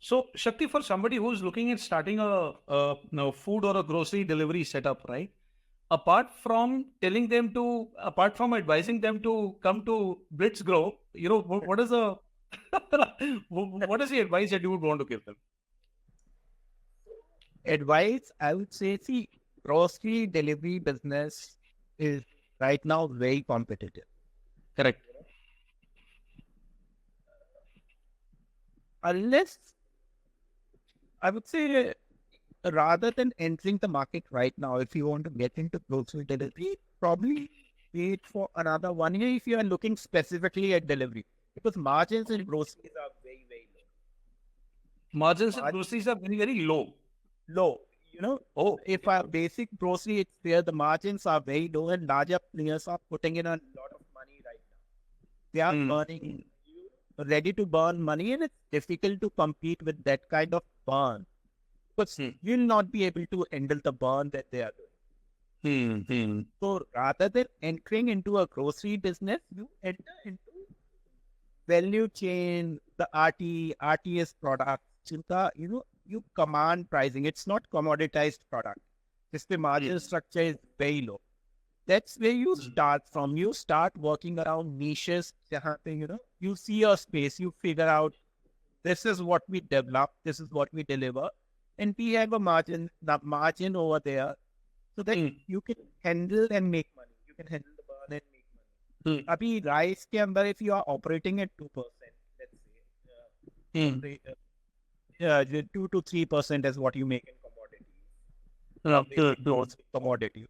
So, Shakti, for somebody who's looking at starting a food or a grocery delivery setup, right? Apart from advising them to come to Blitz Grow, what is the what is the advice that you would want to give them? Advice, I would say, see, grocery delivery business is right now very competitive. Correct. Unless, I would say, rather than entering the market right now, if you want to get into grocery delivery, probably wait for another 1 year if you are looking specifically at delivery. Because margins in groceries are very, very Margins in low. groceries are very, very low. Low. You know, Oh, if a basic grocery, it's there, the margins are very low and larger players are putting in a lot of money right now. They are mm, burning, ready to burn money, and it's difficult to compete with that kind of burn. Because mm, you'll not be able to handle the burn that they are doing. mm. So rather than entering into a grocery business, you enter into value chain, the RTS products, chinta, you command pricing. It's not commoditized product. This the margin structure is very low. That's where you start from. You start working around niches. Jahan pe, you see your space. You figure out this is what we develop. This is what we deliver, and we have a margin. The margin over there, so that you can handle and make money. You can handle the burn and make money. अभी rice के अंदर if you are operating at 2%, let's say, 2 to 3% is what you make in commodity.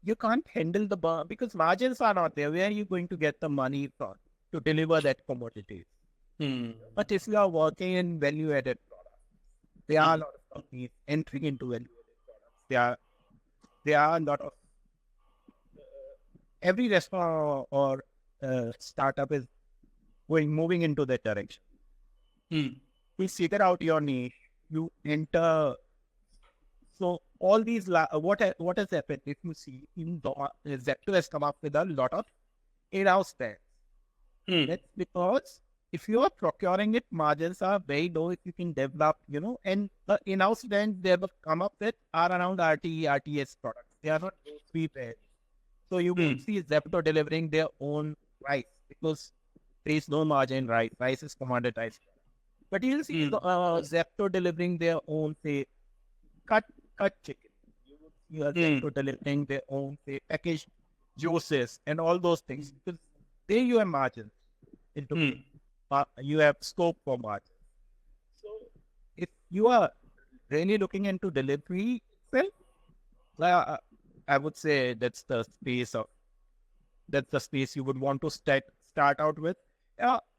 You can't handle the burn because margins are not there. Where are you going to get the money from to deliver that commodity? But if you are working in value-added products, there are a lot of companies entering into value-added products. There are a lot of every restaurant or startup is moving into that direction. You figure out your niche. You enter. So all these, what has happened? If you see, Zepto has come up with a lot of in-house brands. That's because if you are procuring it, margins are very low. If you can develop, and the in-house brands they have come up with are around RTE, RTS products. They are not those three brands. So you won't see Zepto delivering their own rice because there is no margin, right? Rice is commoditized. But you'll see Zepto delivering their own, say, cut chicken. You are Zepto delivering their own, say, packaged juices and all those things. Because there you have margins. You have scope for margins. So if you are really looking into delivery itself, I would say that's the space you would want to start out with,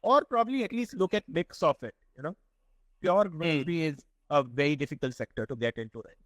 or probably at least look at mix of it. Pure grocery is a very difficult sector to get into. Right?